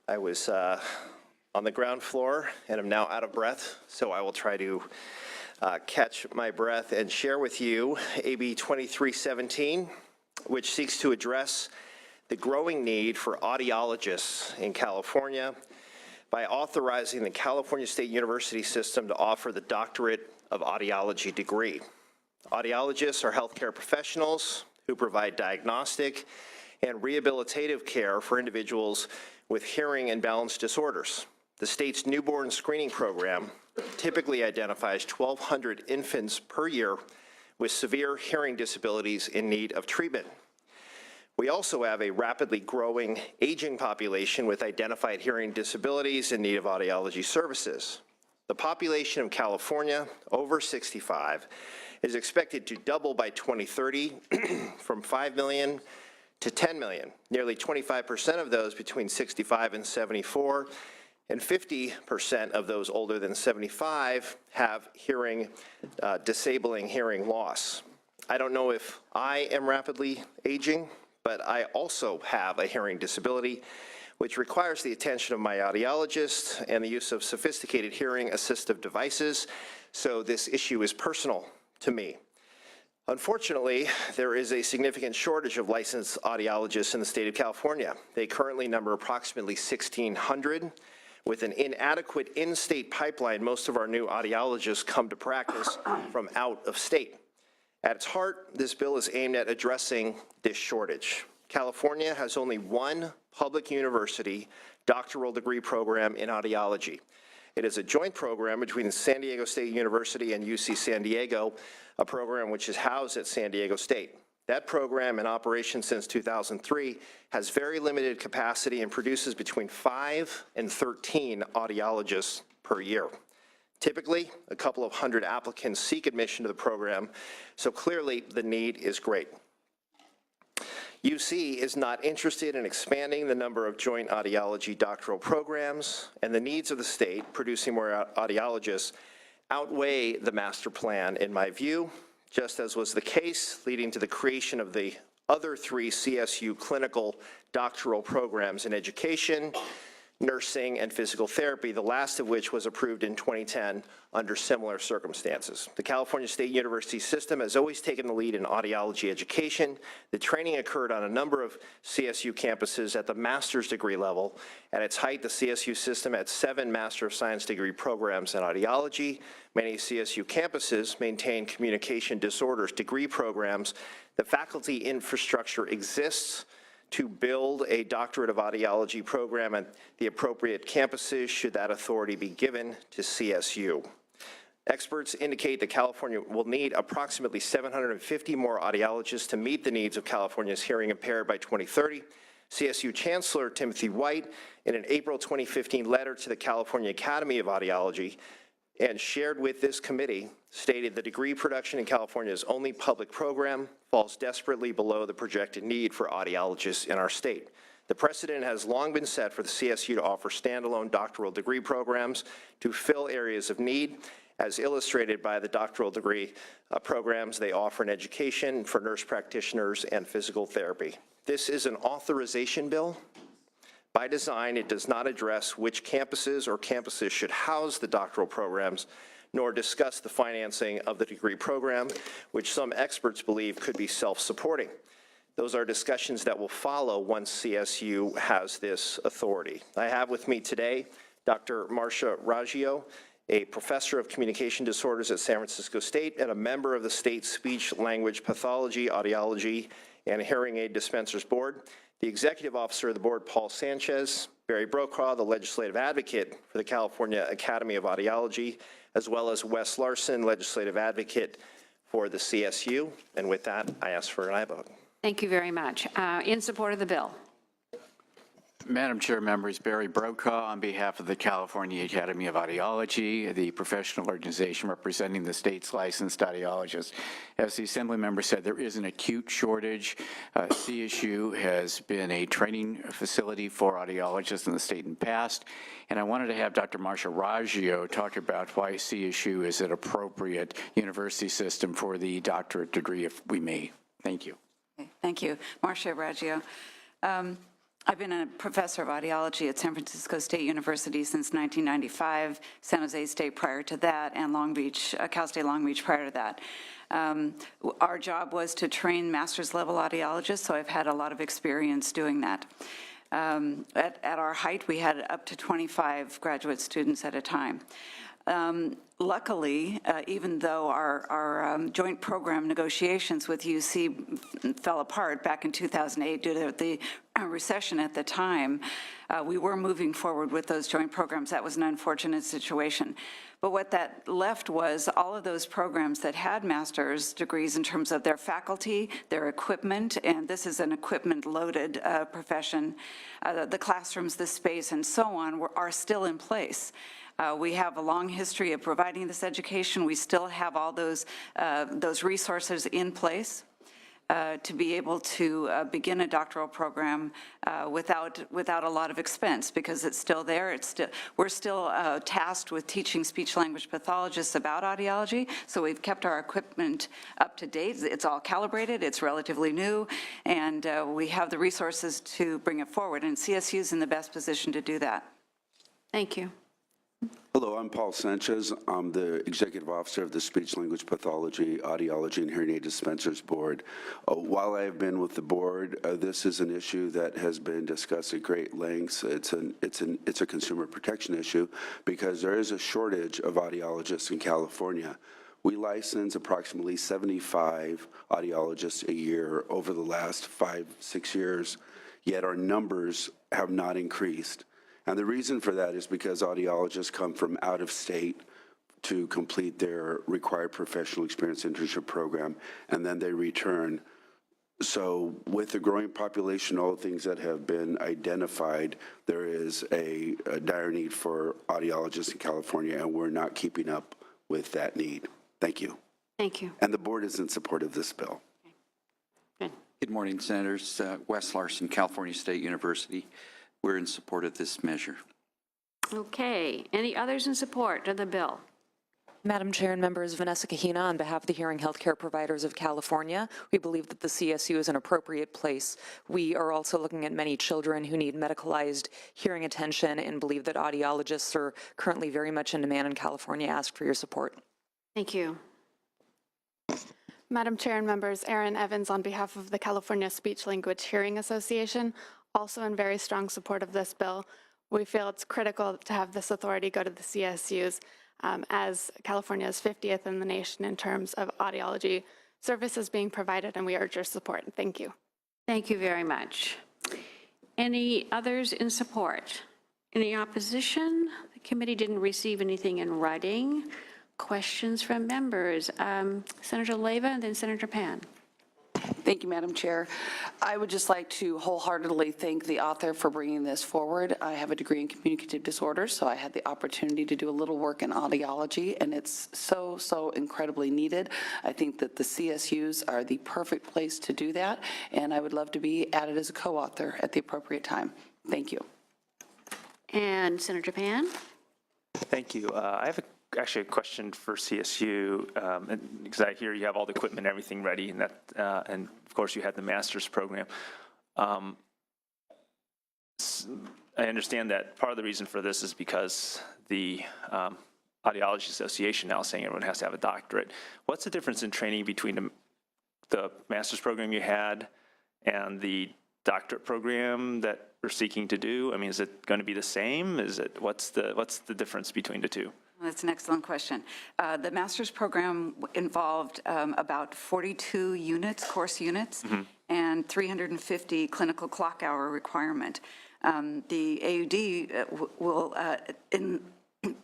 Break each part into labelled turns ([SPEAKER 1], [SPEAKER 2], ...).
[SPEAKER 1] I was on the ground floor and am now out of breath, so I will try to catch my breath and share with you AB 2317, which seeks to address the growing need for audiologists in California by authorizing the California State University system to offer the Doctorate of Audiology degree. Audiologists are healthcare professionals who provide diagnostic and rehabilitative care for individuals with hearing and balance disorders. The state's newborn screening program typically identifies 1,200 infants per year with severe hearing disabilities in need of treatment. We also have a rapidly growing aging population with identified hearing disabilities in need of audiology services. The population of California over 65 is expected to double by 2030 from 5 million to 10 million. Nearly 25% of those between 65 and 74, and 50% of those older than 75 have disabling hearing loss. I don't know if I am rapidly aging, but I also have a hearing disability, which requires the attention of my audiologist and the use of sophisticated hearing assistive devices, so this issue is personal to me. Unfortunately, there is a significant shortage of licensed audiologists in the state of California. They currently number approximately 1,600. With an inadequate in-state pipeline, most of our new audiologists come to practice from out of state. At its heart, this bill is aimed at addressing this shortage. California has only one public university doctoral degree program in audiology. It is a joint program between San Diego State University and UC San Diego, a program which is housed at San Diego State. That program, in operation since 2003, has very limited capacity and produces between 5 and 13 audiologists per year. Typically, a couple of hundred applicants seek admission to the program, so clearly the need is great. UC is not interested in expanding the number of joint audiology doctoral programs, and the needs of the state producing more audiologists outweigh the master plan, in my view, just as was the case leading to the creation of the other 3 CSU clinical doctoral programs in education, nursing, and physical therapy, the last of which was approved in 2010 under similar circumstances. The California State University system has always taken the lead in audiology education. The training occurred on a number of CSU campuses at the master's degree level. At its height, the CSU system had 7 Master of Science degree programs in audiology. Many CSU campuses maintain communication disorders degree programs. The faculty infrastructure exists to build a Doctorate of Audiology program at the appropriate campuses should that authority be given to CSU. Experts indicate that California will need approximately 750 more audiologists to meet the needs of California's hearing impaired by 2030. CSU Chancellor Timothy White, in an April 2015 letter to the California Academy of Audiology and shared with this committee, stated the degree production in California's only public program falls desperately below the projected need for audiologists in our state. The precedent has long been set for the CSU to offer standalone doctoral degree programs to fill areas of need, as illustrated by the doctoral degree programs they offer in education for nurse practitioners and physical therapy. This is an authorization bill. By design, it does not address which campuses or campuses should house the doctoral programs, nor discuss the financing of the degree program, which some experts believe could be self-supporting. Those are discussions that will follow once CSU has this authority. I have with me today Dr. Marcia Raggio, a professor of communication disorders at San Francisco State and a member of the state speech-language pathology, audiology, and hearing aid dispensers board. The executive officer of the board, Paul Sanchez, Barry Brokaw, the legislative advocate for the California Academy of Audiology, as well as Wes Larson, legislative advocate for the CSU. And with that, I ask for an aye vote.
[SPEAKER 2] Thank you very much. In support of the bill.
[SPEAKER 3] Madam Chair, members, Barry Brokaw on behalf of the California Academy of Audiology, the professional organization representing the state's licensed audiologists. As the Assembly member said, there is an acute shortage. CSU has been a training facility for audiologists in the state in the past, and I wanted to have Dr. Marcia Raggio talk about why CSU is an appropriate university system for the doctorate degree, if we may. Thank you.
[SPEAKER 4] Okay, thank you. Marcia Raggio. I've been a professor of audiology at San Francisco State University since 1995, San Jose State prior to that, and Long Beach, Cal State Long Beach prior to that. Our job was to train master's level audiologists, so I've had a lot of experience doing that. At our height, we had up to 25 graduate students at a time. Luckily, even though our joint program negotiations with UC fell apart back in 2008 due to the recession at the time, we were moving forward with those joint programs. That was an unfortunate situation. But what that left was all of those programs that had master's degrees in terms of their faculty, their equipment, and this is an equipment-loaded profession, the classrooms, the space, and so on are still in place. We have a long history of providing this education. We still have all those resources in place to be able to begin a doctoral program without a lot of expense, because it's still there. We're still tasked with teaching speech-language pathologists about audiology, so we've kept our equipment up to date. It's all calibrated, it's relatively new, and we have the resources to bring it forward, and CSU is in the best position to do that.
[SPEAKER 2] Thank you.
[SPEAKER 5] Hello, I'm Paul Sanchez. I'm the Executive Officer of the Speech Language Pathology, Audiology, and Hearing Aid Dispensers Board. While I have been with the board, this is an issue that has been discussed at great lengths. It's a consumer protection issue because there is a shortage of audiologists in California. We license approximately 75 audiologists a year over the last 5-6 years, yet our numbers have not increased. And the reason for that is because audiologists come from out of state to complete their required professional experience internship program, and then they return. So with the growing population, all the things that have been identified, there is a dire need for audiologists in California, and we're not keeping up with that need. Thank you.
[SPEAKER 2] Thank you.
[SPEAKER 5] And the board is in support of this bill.
[SPEAKER 2] Good.
[SPEAKER 6] Good morning, Senators. Wes Larson, California State University. We're in support of this measure.
[SPEAKER 2] Okay. Any others in support of the bill?
[SPEAKER 7] Madam Chair and members, Vanessa Kahina on behalf of the Hearing Healthcare Providers of California. We believe that the CSU is an appropriate place. We are also looking at many children who need medicalized hearing attention and believe that audiologists are currently very much in demand in California. Ask for your support.
[SPEAKER 2] Thank you.
[SPEAKER 8] Madam Chair and members, Erin Evans on behalf of the California Speech Language Hearing Association, also in very strong support of this bill. We feel it's critical to have this authority go to the CSUs as California is 50th in the nation in terms of audiology services being provided, and we urge your support. Thank you.
[SPEAKER 2] Thank you very much. Any others in support? Any opposition? The committee didn't receive anything in writing. Questions from members? Senator Leyva and then Senator Pan.
[SPEAKER 9] Thank you, Madam Chair. I would just like to wholeheartedly thank the author for bringing this forward. I have a degree in communicative disorders, so I had the opportunity to do a little work in audiology, and it's so incredibly needed. I think that the CSUs are the perfect place to do that, and I would love to be added as a co-author at the appropriate time. Thank you.
[SPEAKER 2] And Senator Pan.
[SPEAKER 10] Thank you. I have actually a question for CSU, because I hear you have all the equipment and everything ready, and and of course you had the master's program. I understand that part of the reason for this is because the Audiology Association now is saying everyone has to have a doctorate. What's the difference in training between the master's program you had and the doctorate program that we're seeking to do? I mean, is it going to be the same? What's the difference between the two?
[SPEAKER 4] That's an excellent question. The master's program involved about 42 units, course units, and 350 clinical clock hour requirement. The AUD will,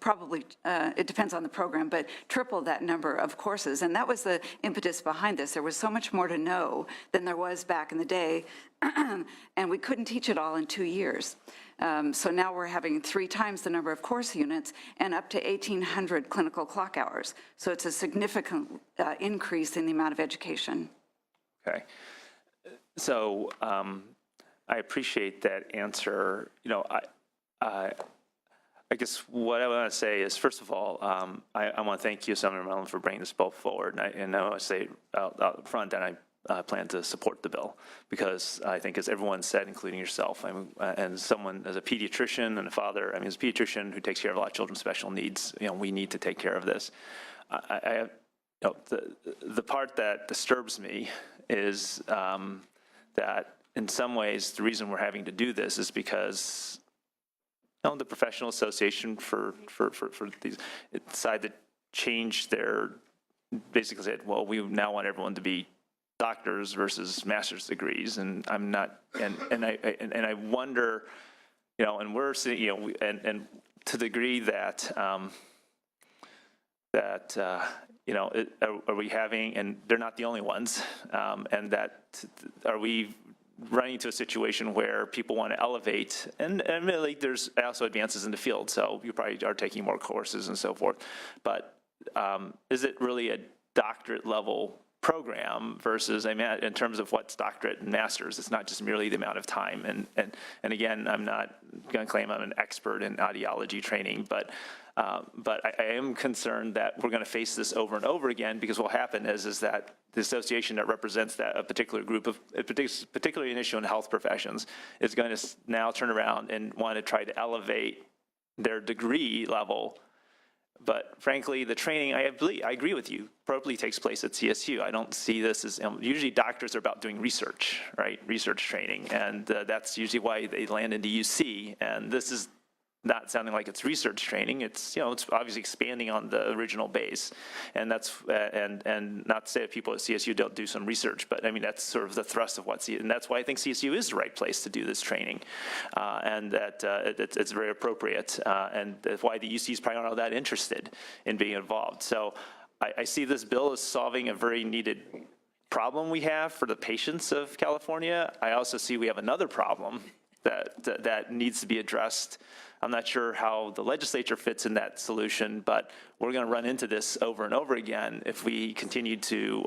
[SPEAKER 4] probably, it depends on the program, but triple that number of courses. And that was the impetus behind this. There was so much more to know than there was back in the day, and we couldn't teach it all in 2 years. So now we're having 3 times the number of course units and up to 1,800 clinical clock hours. So it's a significant increase in the amount of education.
[SPEAKER 10] Okay. So I appreciate that answer. You know, I guess what I want to say is, first of all, I want to thank you, Senator Mellon, for bringing this bill forward. And I want to say out front, and plan to support the bill, because I think, as everyone said, including yourself, and someone as a pediatrician and a father, as a pediatrician who takes care of a lot of children with special needs, we need to take care of this. The part that disturbs me is that in some ways the reason we're having to do this is because the Professional Association for these decided to change their, basically said, well, we now want everyone to be doctors versus master's degrees, and I'm not, and I wonder, and we're seeing, and to the degree that are we having, and they're not the only ones, and that are we running into a situation where people want to elevate, and really there's also advances in the field, so you probably are taking more courses and so forth, but is it really a doctorate level program versus, in terms of what's doctorate and master's, it's not just merely the amount of time, and again, I'm not going to claim I'm an expert in audiology training, but I am concerned that we're going to face this over and over again, because what will happen is that the association that represents a particular group of, particularly an issue in health professions, is going to now turn around and want to try to elevate their degree level. But frankly, the training, I agree with you, appropriately takes place at CSU. I don't see this as, usually doctors are about doing research, right? Research training, and that's usually why they land into UC, and this is not sounding like it's research training. It's, it's obviously expanding on the original base, and that's, and not to say that people at CSU don't do some research, but that's sort of the thrust of and that's why I think CSU is the right place to do this training, and that it's very appropriate, and that's why the UC is probably not all that interested in being involved. So I see this bill as solving a very needed problem we have for the patients of California. I also see we have another problem that needs to be addressed. I'm not sure how the legislature fits in that solution, but we're going to run into this over and over again if we continue to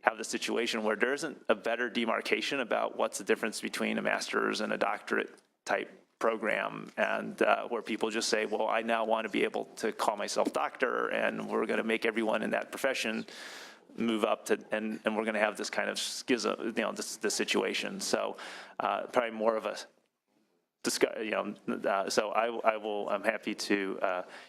[SPEAKER 10] have the situation where there isn't a better demarcation about what's the difference between a master's and a doctorate type program, and where people just say, well, I now want to be able to call myself doctor, and we're going to make everyone in that profession move up to, and we're going to have this kind of schism, this situation. So probably more of a so I'm happy to,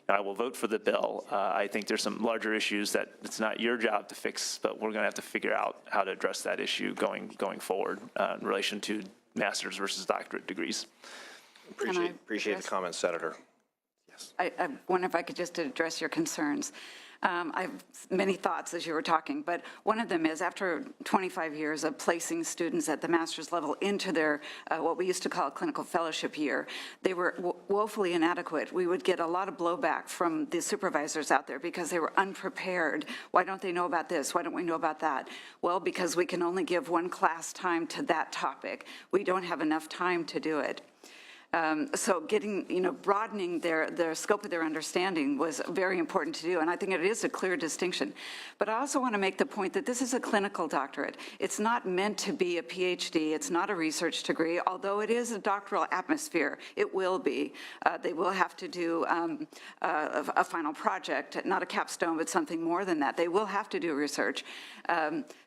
[SPEAKER 10] I will vote for the bill. I think there's some larger issues that it's not your job to fix, but we're going to have to figure out how to address that issue going forward in relation to master's versus doctorate degrees.
[SPEAKER 1] Appreciate the comments, Senator. Yes.
[SPEAKER 4] I wonder if I could just address your concerns. I have many thoughts as you were talking, but one of them is, after 25 years of placing students at the master's level into their, what we used to call a clinical fellowship year, they were woefully inadequate. We would get a lot of blowback from the supervisors out there because they were unprepared. Why don't they know about this? Why don't we know about that? Well, because we can only give one class time to that topic. We don't have enough time to do it. So getting, broadening their scope of their understanding was very important to do, and I think it is a clear distinction. But I also want to make the point that this is a clinical doctorate. It's not meant to be a PhD. It's not a research degree, although it is a doctoral atmosphere. It will be. They will have to do a final project, not a capstone, but something more than that. They will have to do research.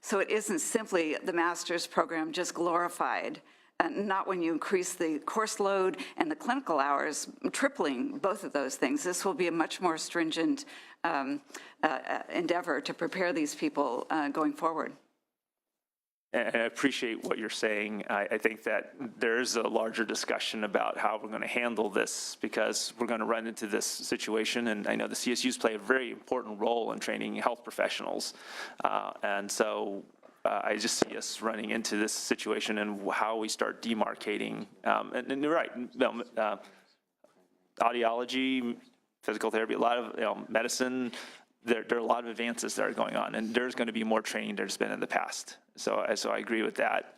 [SPEAKER 4] So it isn't simply the master's program just glorified. Not when you increase the course load and the clinical hours, tripling both of those things. This will be a much more stringent endeavor to prepare these people going forward.
[SPEAKER 10] And I appreciate what you're saying. I think that there is a larger discussion about how we're going to handle this, because we're going to run into this situation, and I know the CSUs play a very important role in training health professionals, and so I just see us running into this situation and how we start demarcating. And you're right, audiology, physical therapy, a lot of medicine, there are a lot of advances that are going on, and there's going to be more training there's been in the past. So I agree with that.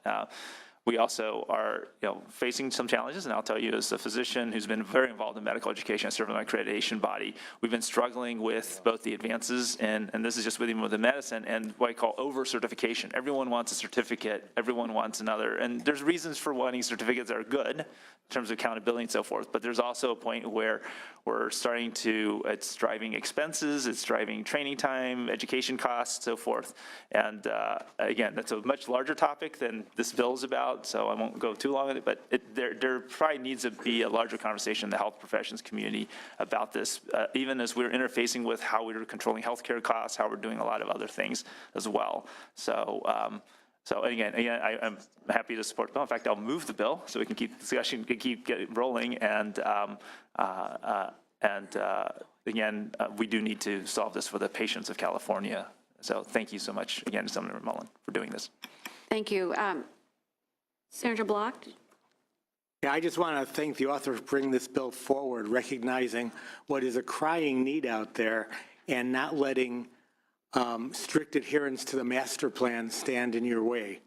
[SPEAKER 10] We also are, facing some challenges, and I'll tell you as a physician who's been very involved in medical education, I serve in my accreditation body, we've been struggling with both the advances, and this is just even with the medicine, and what I call over-certification. Everyone wants a certificate, everyone wants another, and there's reasons for wanting certificates that are good in terms of accountability and so forth, but there's also a point where we're starting to, it's driving expenses, it's driving training time, education costs, so forth. And again, that's a much larger topic than this bill is about, so I won't go too long on it, but there probably needs to be a larger conversation in the health professions community about this, even as we're interfacing with how we're controlling healthcare costs, how we're doing a lot of other things as well. So again, I'm happy to support the bill. In fact, I'll move the bill so we can keep discussion, keep getting rolling. And again, we do need to solve this for the patients of California. So thank you so much again, Senator Mullen, for doing this.
[SPEAKER 2] Thank you. Senator Block?
[SPEAKER 11] Yeah, I just want to thank the author for bringing this bill forward, recognizing what is a crying need out there and not letting strict adherence to the master plan stand in your way.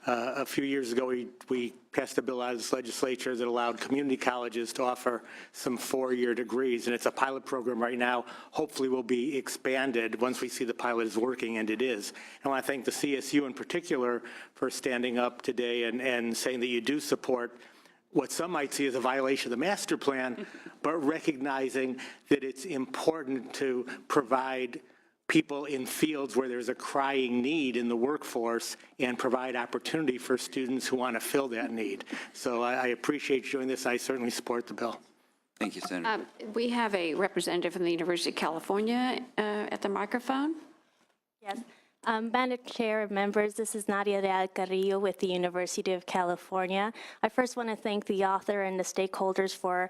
[SPEAKER 11] A few years ago, we passed a bill out of this legislature that allowed community colleges to offer some 4-year degrees, and it's a pilot program right now. Hopefully will be expanded once we see the pilot is working, and it is. I want to thank the CSU in particular for standing up today and saying that you do support what some might see as a violation of the master plan, but recognizing that it's important to provide people in fields where there's a crying need in the workforce and provide opportunity for students who want to fill that need. So I appreciate you doing this. I certainly support the bill.
[SPEAKER 6] Thank you, Senator.
[SPEAKER 2] We have a representative from the University of California at the microphone.
[SPEAKER 12] Yes. Madam Chair, members, this is Nadia Real Carrillo with the University of California. I first want to thank the author and the stakeholders for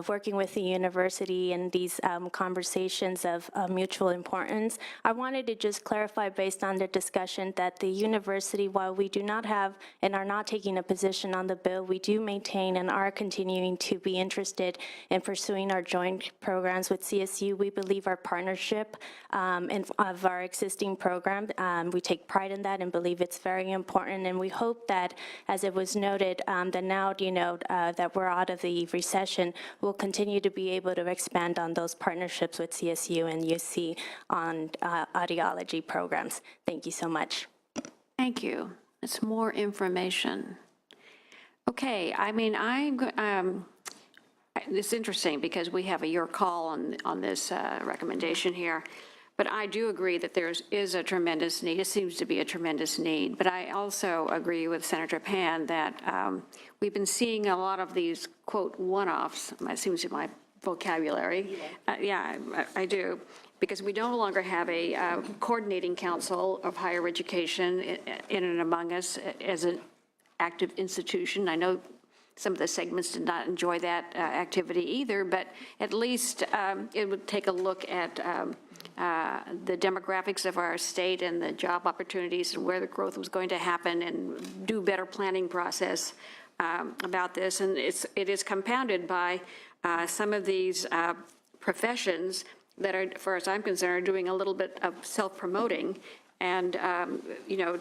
[SPEAKER 12] working with the university in these conversations of mutual importance. I wanted to just clarify based on the discussion that the university, while we do not have and are not taking a position on the bill, we do maintain and are continuing to be interested in pursuing our joint programs with CSU. We believe our partnership of our existing program, we take pride in that and believe it's very important, and we hope that, as it was noted, that now that we're out of the recession, we'll continue to be able to expand on those partnerships with CSU and UC on audiology programs. Thank you so much.
[SPEAKER 2] Thank you. It's more information. Okay, I mean, it's interesting because we have a your call on this recommendation here. But I do agree that there is a tremendous need. It seems to be a tremendous need. But I also agree with Senator Pan that we've been seeing a lot of these, quote, one-offs. That seems to be my vocabulary. Yeah, I do. Because we no longer have a coordinating council of higher education in and among us as an active institution. I know some of the segments did not enjoy that activity either, but at least it would take a look at the demographics of our state and the job opportunities and where the growth was going to happen and do better planning process about this. And it is compounded by some of these professions that are, as far as I'm concerned, are doing a little bit of self-promoting. And,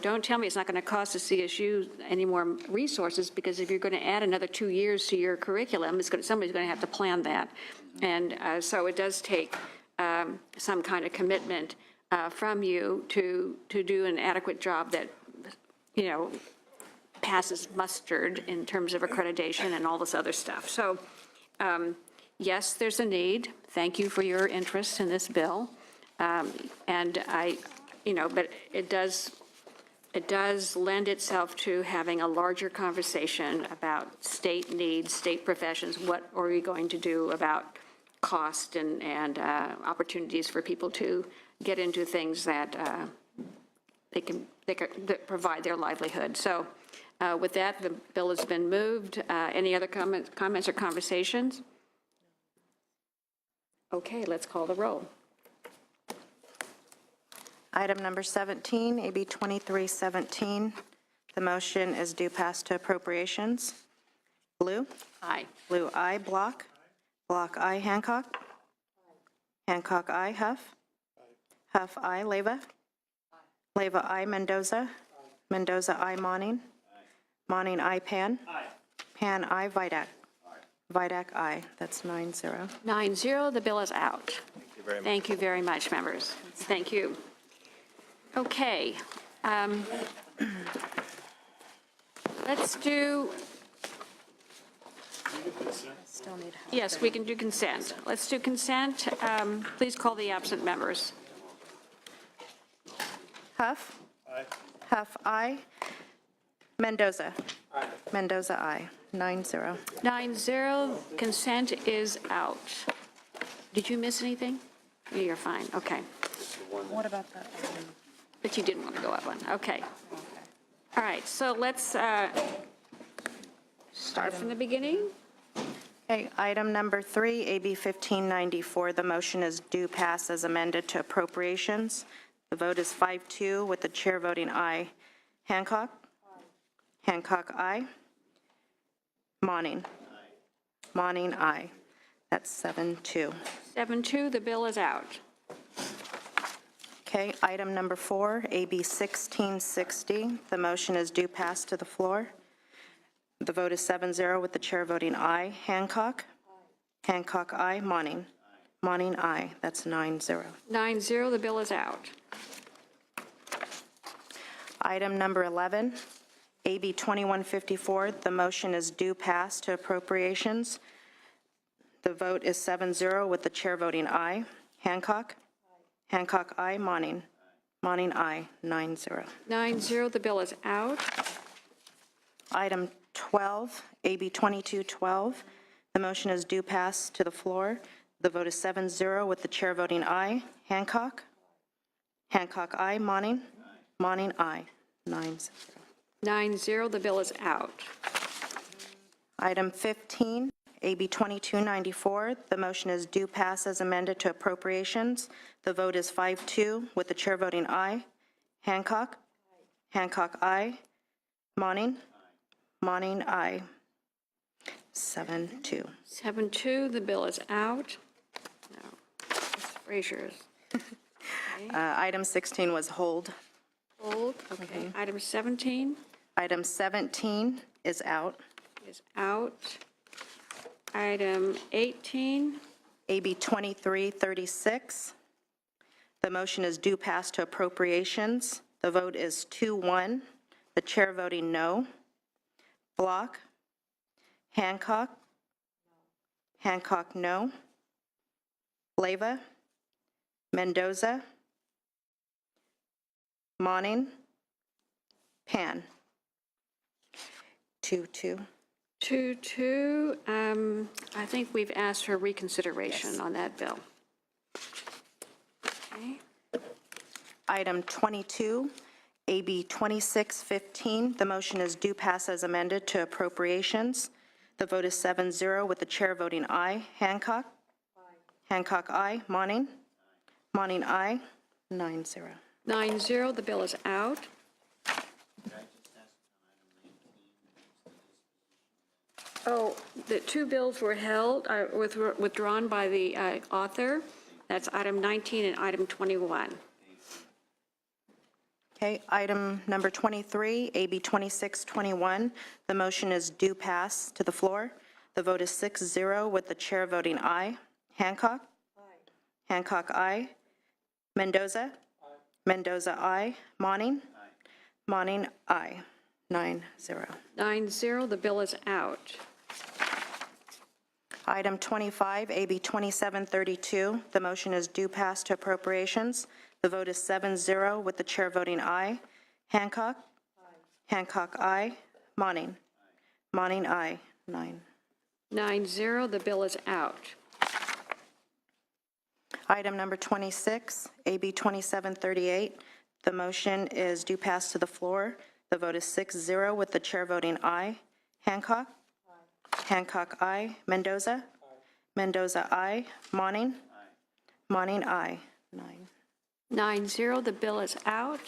[SPEAKER 2] don't tell me it's not going to cost the CSU any more resources, because if you're going to add another 2 years to your curriculum, somebody's going to have to plan that. And so it does take some kind of commitment from you to do an adequate job that, passes mustard in terms of accreditation and all this other stuff. So, yes, there's a need. Thank you for your interest in this bill. And but it does lend itself to having a larger conversation about state needs, state professions. What are we going to do about cost and opportunities for people to get into things that that provide their livelihood? So with that, the bill has been moved. Any other comments or conversations? Okay, let's call the roll.
[SPEAKER 13] Item number 17, AB 2317. The motion is due pass to appropriations. Blue?
[SPEAKER 2] Aye.
[SPEAKER 13] Blue, aye. Block? Block, aye. Hancock? Hancock, aye. Huff? Huff, aye. Leyva? Leyva, aye. Mendoza? Mendoza, aye. Monning? Moning, aye. Pan? Aye. Pan, aye. Vidak? Vidak, aye. That's 9-0.
[SPEAKER 2] 9-0, the bill is out. Thank you very much, members. Thank you. Okay. Let's do,
[SPEAKER 13] Still need help.
[SPEAKER 2] yes, we can do consent. Let's do consent. Please call the absent members.
[SPEAKER 13] Huff? Aye. Huff, aye. Mendoza? Aye. Mendoza, aye. 9-0.
[SPEAKER 2] 9-0, consent is out. Did you miss anything? You're fine, okay.
[SPEAKER 13] What about that?
[SPEAKER 2] But you didn't want to go up one, okay. All right, so let's start from the beginning.
[SPEAKER 13] Okay, item number 3, AB 1594. The motion is due pass as amended to appropriations. The vote is 5-2 with the chair voting aye. Hancock? Hancock, aye. Moning? Moning, aye. That's 7-2.
[SPEAKER 2] 7-2, the bill is out.
[SPEAKER 13] Okay, item number 4, AB 1660. The motion is due pass to the floor. The vote is 7-0 with the chair voting aye. Hancock? Hancock, aye. Moning? Moning, aye. That's 9-0.
[SPEAKER 2] 9-0, the bill is out.
[SPEAKER 13] Item number 11, AB 2154. The motion is due pass to appropriations. The vote is 7-0 with the chair voting aye. Hancock? Hancock, aye. Moning? Moning, aye. 9-0.
[SPEAKER 2] 9-0, the bill is out.
[SPEAKER 13] Item 12, AB 2212. The motion is due pass to the floor. The vote is 7-0 with the chair voting aye. Hancock? Hancock, aye. Moning? Moning, aye. 9-0.
[SPEAKER 2] 9-0, the bill is out.
[SPEAKER 13] Item 15, AB 2294. The motion is due pass as amended to appropriations. The vote is 5-2 with the chair voting aye. Hancock? Hancock, aye. Moning? Moning, aye. 7-2.
[SPEAKER 2] 7-2, the bill is out. No, it's Frazier's.
[SPEAKER 13] Item 16 was hold.
[SPEAKER 2] Hold, okay. Item 17
[SPEAKER 13] Item 17 is out.
[SPEAKER 2] is out. Item 18,
[SPEAKER 13] AB 2336. The motion is due pass to appropriations. The vote is 2-1. The chair voting no. Block? Hancock? Hancock, no. Leyva? Mendoza? Moning? Pan? 2-2.
[SPEAKER 2] 2-2. I think we've asked for reconsideration on that bill. Okay.
[SPEAKER 13] Item 22, AB 2615. The motion is due pass as amended to appropriations. The vote is 7-0 with the chair voting aye. Hancock? Hancock, aye. Moning? Moning, aye. 9-0.
[SPEAKER 2] 9-0, the bill is out. Oh, the two bills were held, withdrawn by the author. That's item 19 and item 21.
[SPEAKER 13] Okay, item number 23, AB 2621. The motion is due pass to the floor. The vote is 6-0 with the chair voting aye. Hancock? Aye. Hancock, aye. Mendoza? Aye. Mendoza, aye. Moning? Aye. Moning, aye. 9-0.
[SPEAKER 2] 9-0, the bill is out.
[SPEAKER 13] Item 25, AB 2732. The motion is due pass to appropriations. The vote is 7-0 with the chair voting aye. Hancock? Aye. Hancock, aye. Moning? Aye. Moning, aye.
[SPEAKER 2] 9-0, the bill is out.
[SPEAKER 13] Item number 26, AB 2738. The motion is due pass to the floor. The vote is 6-0 with the chair voting aye. Hancock? Aye. Hancock, aye. Mendoza? Aye. Mendoza, aye. Moning? Aye. Moning, aye.
[SPEAKER 2] 9-0, the bill is out.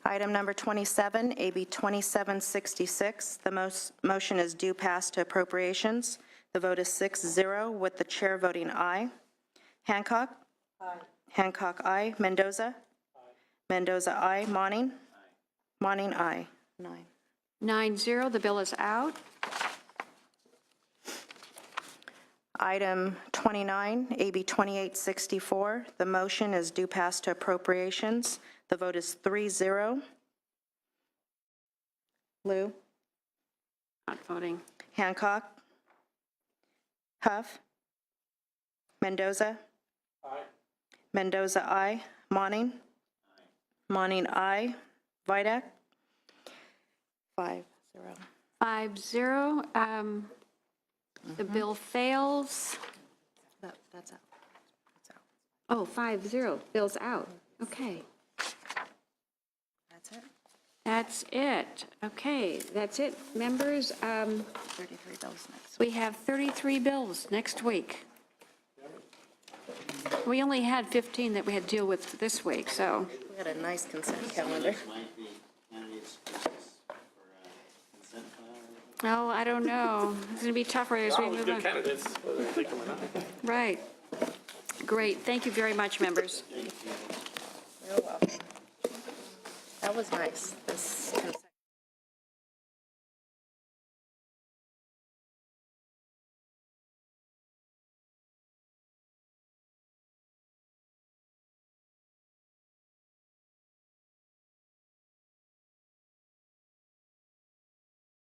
[SPEAKER 13] Item number 27, AB 2766. The motion is due pass to appropriations. The vote is 6-0 with the chair voting aye. Hancock? Aye. Hancock, aye. Mendoza? Aye. Mendoza, aye. Moning? Aye. Moning, aye. 9.
[SPEAKER 2] 9-0, the bill is out.
[SPEAKER 13] Item 29, AB 2864. The motion is due pass to appropriations. The vote is 3-0. Lou?
[SPEAKER 2] Not voting.
[SPEAKER 13] Hancock? Huff? Mendoza? Aye. Mendoza, aye. Monning? Aye. Monning, aye. Vidak? 5-0.
[SPEAKER 2] 5-0. The bill fails.
[SPEAKER 13] That's out.
[SPEAKER 2] Oh, 5-0, bill's out. Okay,
[SPEAKER 13] That's it.
[SPEAKER 2] that's it. Okay, that's it. Members,
[SPEAKER 13] 33 bills next.
[SPEAKER 2] we have 33 bills next week. We only had 15 that we had to deal with this week, so.
[SPEAKER 13] We got a nice consent calendar.
[SPEAKER 2] Oh, I don't know. It's going to be tougher as we move on. Right. Great. Thank you very much, members.
[SPEAKER 13] You're welcome. That was nice, this consent.